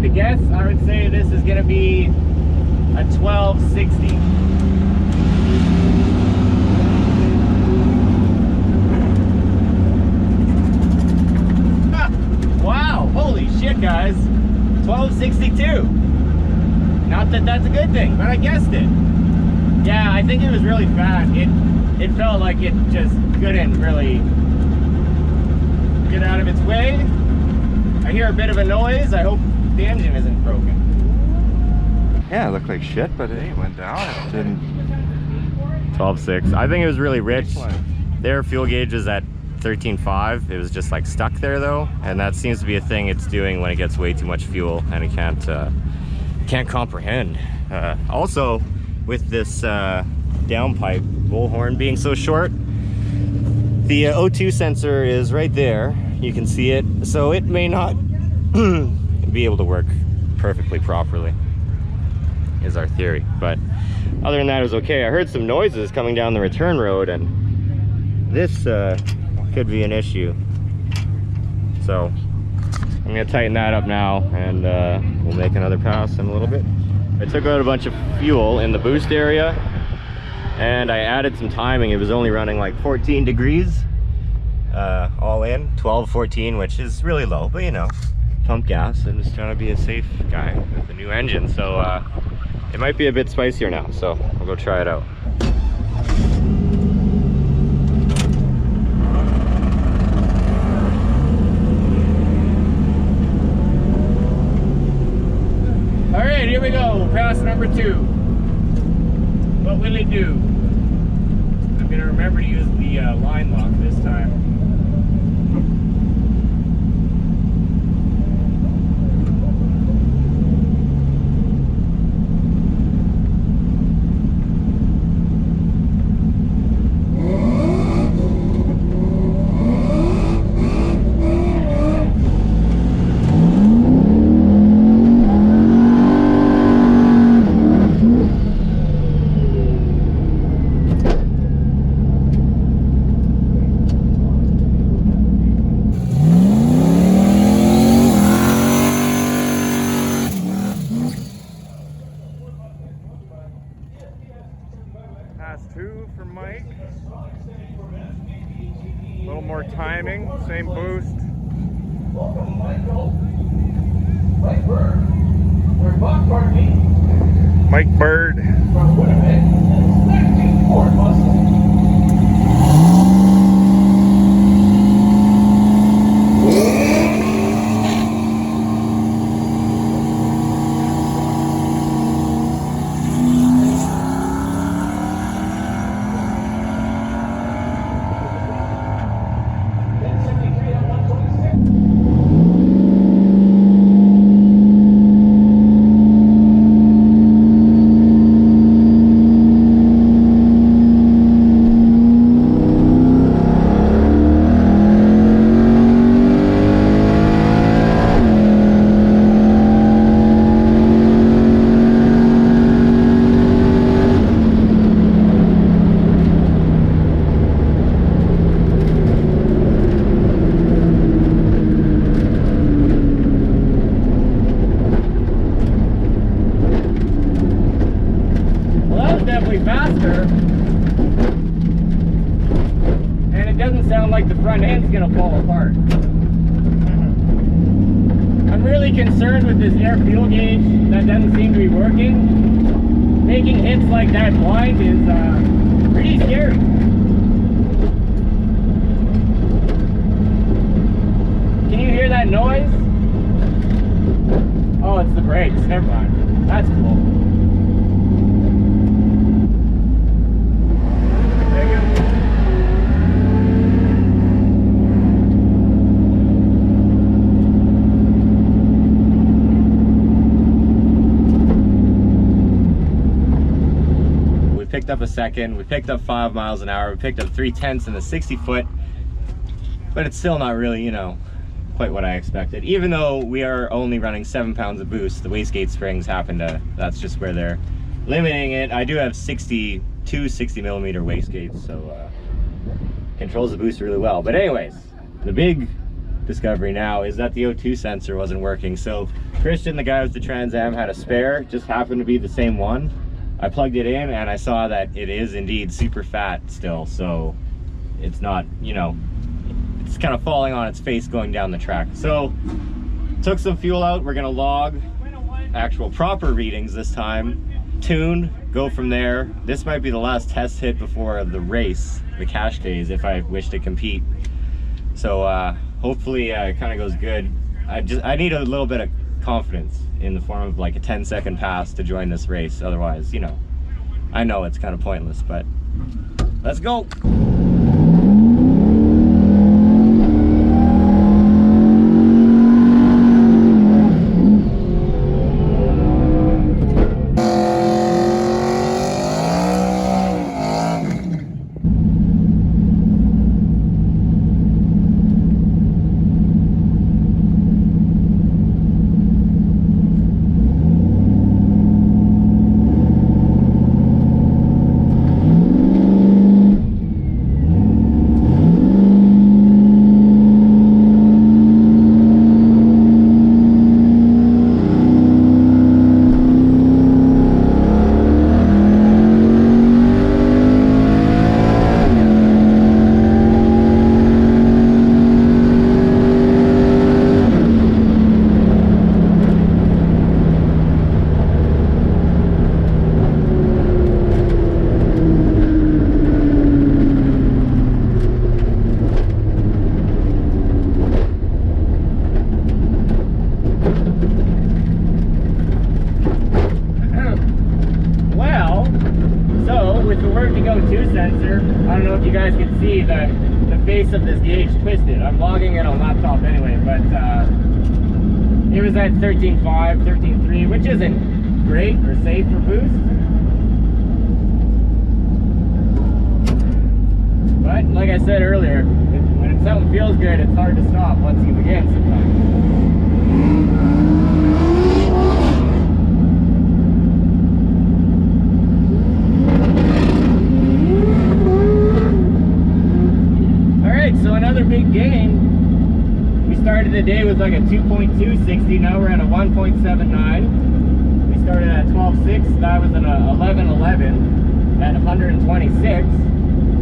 had to guess, I would say this is gonna be a 1260. Wow, holy shit, guys. 1262. Not that that's a good thing, but I guessed it. Yeah, I think it was really fat. It felt like it just couldn't really get out of its way. I hear a bit of a noise. I hope the engine isn't broken. Yeah, it looked like shit, but it went down. It didn't. 12.6. I think it was really rich. Their fuel gauge is at 13.5. It was just like stuck there though, and that seems to be a thing it's doing when it gets way too much fuel and it can't comprehend. Also, with this downpipe bullhorn being so short, the O2 sensor is right there. You can see it, so it may not be able to work perfectly properly, is our theory. But other than that, it was okay. I heard some noises coming down the return road, and this could be an issue. So I'm gonna tighten that up now, and we'll make another pass in a little bit. I took out a bunch of fuel in the boost area, and I added some timing. It was only running like 14 degrees all in, 12, 14, which is really low, but you know, pump gas and just trying to be a safe guy with the new engine. So it might be a bit spicier now, so I'll go try it out. All right, here we go, pass number 2. What will it do? I'm gonna remember to use the line lock this time. Pass 2 for Mike. A little more timing, same boost. Welcome, Michael. Mike Bird. Pardon me. Mike Bird. From Winnipeg, expecting Ford Mustang. Faster, and it doesn't sound like the front end's gonna fall apart. I'm really concerned with this air fuel gauge that doesn't seem to be working. Making hits like that blind is pretty scary. Can you hear that noise? Oh, it's the brakes. Never mind. That's cool. Picked up a second, we picked up 5 miles an hour, we picked up 3/10 in the 60 foot, but it's still not really, you know, quite what I expected. Even though we are only running 7 pounds of boost, the wastegate springs happen to, that's just where they're limiting it. I do have 60 millimeter wastegates, so controls the boost really well. But anyways, the big discovery now is that the O2 sensor wasn't working. So Christian, the guy with the Trans Am, had a spare, just happened to be the same one. I plugged it in and I saw that it is indeed super fat still, so it's not, you know, it's kind of falling on its face going down the track. So took some fuel out. We're gonna log actual proper readings this time, tune, go from there. This might be the last test hit before the race, the cash days, if I wish to compete. So hopefully it kind of goes good. I need a little bit of confidence in the form of like a 10-second pass to join this race. Otherwise, you know, I know it's kind of pointless, but let's go. Of this gauge twisted. I'm logging it on laptop anyway, but it was at 13.5, 13.3, which isn't great or safe for boost. But like I said earlier, when something feels good, it's hard to stop once you begin sometimes. So another big gain. We started the day with like a 2.260, now we're at a 1.79. We started at 12.6, that was an 11.11 at 126.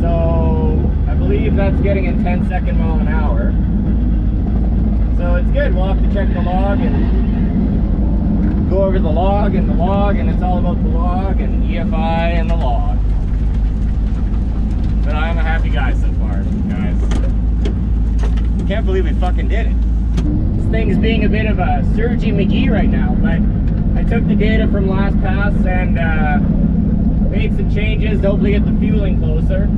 So I believe that's getting in 10-second mile an hour. So it's good. We'll have to check the log and go over the log, and it's all about the log and EFI and the log. But I'm a happy guy so far, guys. Can't believe we fucking did it. This thing's being a bit of a Sergi McGee right now, but I took the data from last pass and made some changes to hopefully get the fueling closer.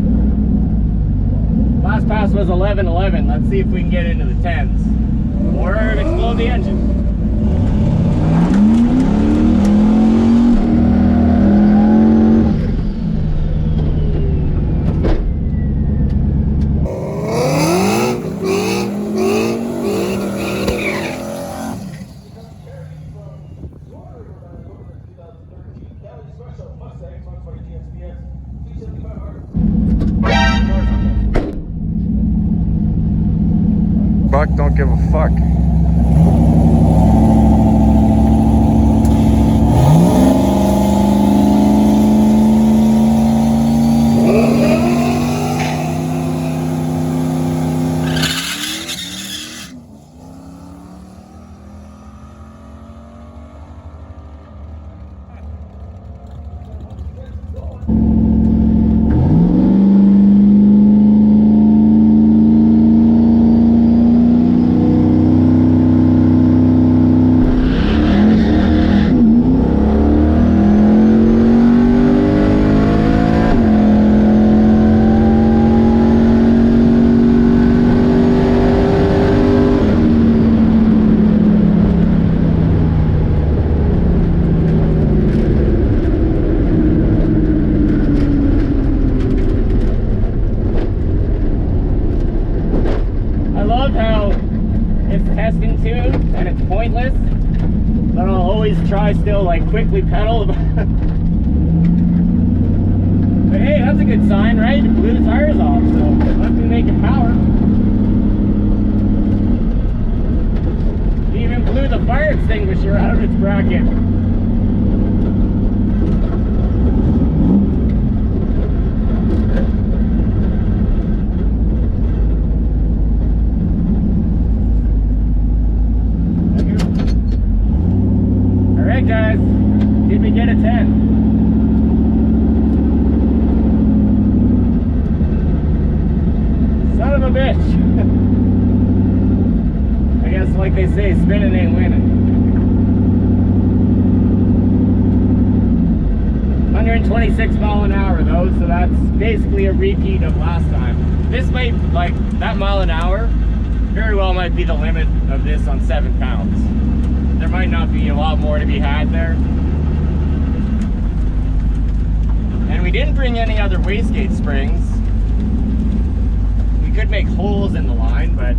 Last pass was 11.11. Let's see if we can get into the 10s or explode the engine. Buck don't give a fuck. Try still like quickly pedal. But hey, that's a good sign, right? It blew the tires off, so must be making power. pressure out of its bracket. Alright guys, did we get a 10? Son of a bitch! I guess like they say, spinning ain't winning. 126 mile an hour though, so that's basically a repeat of last time. This might, like, that mile an hour very well might be the limit of this on 7 pounds. There might not be a lot more to be had there. And we didn't bring any other wastegate springs. We could make holes in the line, but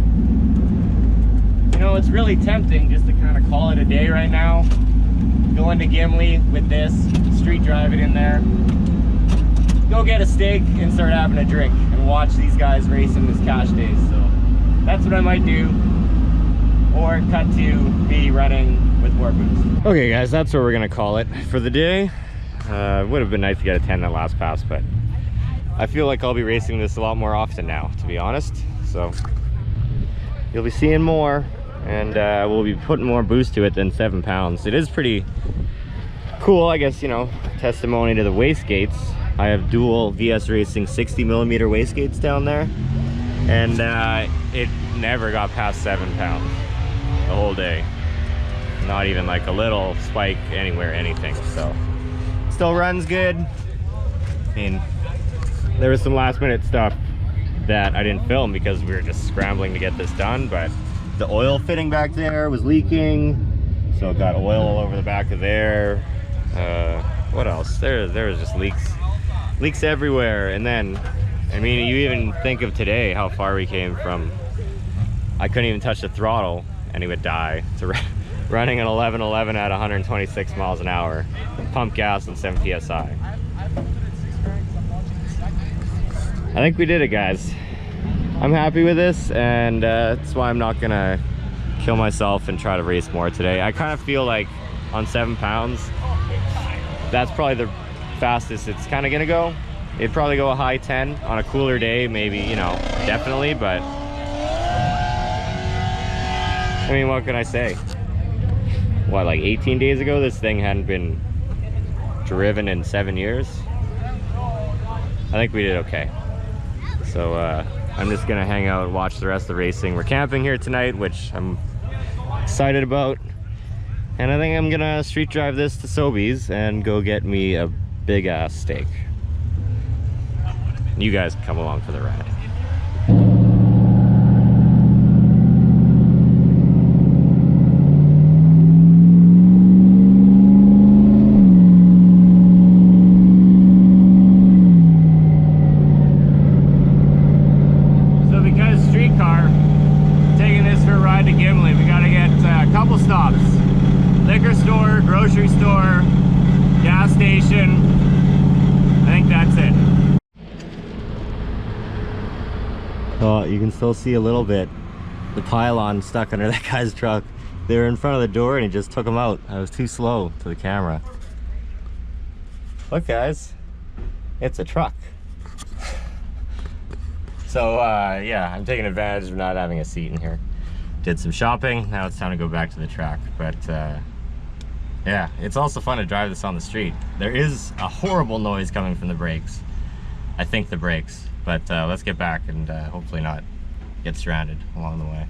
you know, it's really tempting just to kind of call it a day right now. Go into Gimli with this, street drive it in there, go get a steak and start having a drink and watch these guys race in this cash days. So that's what I might do, or cut to me running with more boost. Okay guys, that's what we're gonna call it for the day. Would have been nice to get a 10 that last pass, but I feel like I'll be racing this a lot more often now, to be honest. So you'll be seeing more, and we'll be putting more boost to it than 7 pounds. It is pretty cool, I guess, you know, testimony to the wastegates. I have dual VS Racing 60mm wastegates down there, and it never got past 7 pounds the whole day. Not even like a little spike anywhere, anything. So still runs good. I mean, there was some last minute stuff that I didn't film because we were just scrambling to get this done, but the oil fitting back there was leaking, so it got oil all over the back of there. What else? There was just leaks everywhere. And then, I mean, you even think of today how far we came from, I couldn't even touch the throttle and it would die, to running an 1111 at 126 miles an hour, pump gas and 7 psi. I think we did it, guys. I'm happy with this, and that's why I'm not gonna kill myself and try to race more today. I kind of feel like on 7 pounds, that's probably the fastest it's kind of gonna go. It'd probably go a high 10 on a cooler day, maybe, you know, definitely, but I mean, what can I say? What, like 18 days ago, this thing hadn't been driven in 7 years? I think we did okay. So I'm just gonna hang out and watch the rest of the racing. We're camping here tonight, which I'm excited about. And I think I'm gonna street drive this to Sobeys and go get me a big ass steak. You guys can come along for the ride. Liquor store, grocery store, gas station. I think that's it. Oh, you can still see a little bit the pylon stuck under that guy's truck. They were in front of the door and he just took them out. I was too slow to the camera. Look guys, it's a truck. So yeah, I'm taking advantage of not having a seat in here. Did some shopping, now it's time to go back to the track. But yeah, it's also fun to drive this on the street. There is a horrible noise coming from the brakes. I think the brakes, but let's get back and hopefully not get stranded along the way.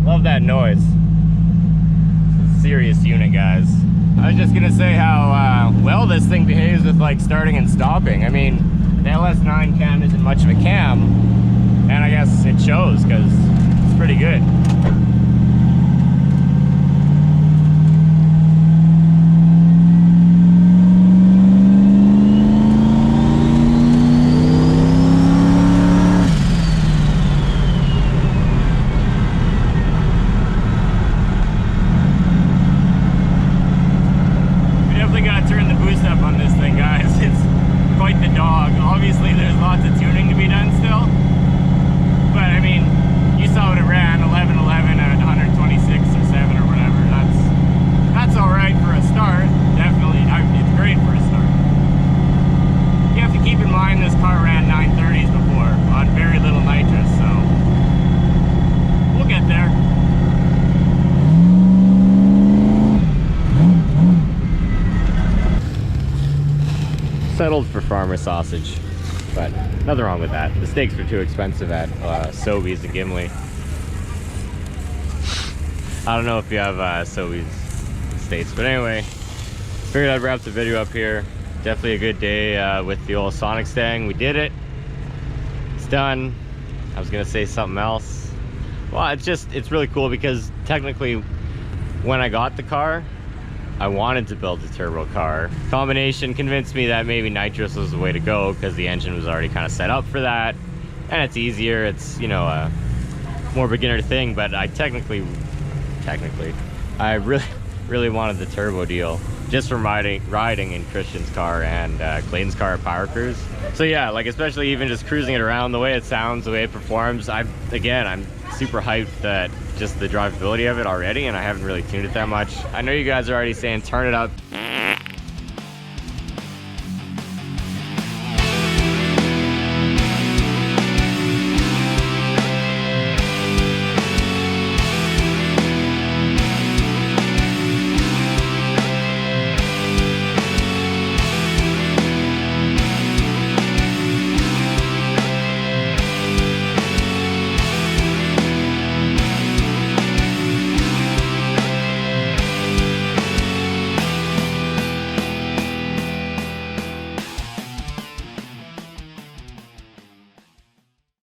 Love that noise. It's a serious unit, guys. I was just gonna say how well this thing behaves with like starting and stopping. I mean, the LS9 cam isn't much of a cam, and I guess it shows because it's pretty good. We definitely gotta turn the boost up on this thing, guys. It's quite the dog. Obviously there's lots of tuning to be done still, but I mean, you saw settled for farmer sausage, but nothing wrong with that. The steaks were too expensive at Sobeys and Gimli. I don't know if you have Sobeys States, but anyway, figured I'd wrap the video up here. Definitely a good day with the old Sonicstang. We did it. It's done. I was gonna say something else. Well, it's really cool because technically when I got the car, I wanted to build a turbo car. Combination convinced me that maybe nitrous was the way to go because the engine was already kind of set up for that. And it's easier, it's, you know, a more beginner thing, but I technically, I really wanted the turbo deal just from riding in Christian's car and Clayton's car at Power Cruise. So yeah, like especially even just cruising it around, the way it sounds, the way it performs, I'm super hyped that just the drivability of it already, and I haven't really tuned it that much. I know you guys are already saying turn it up.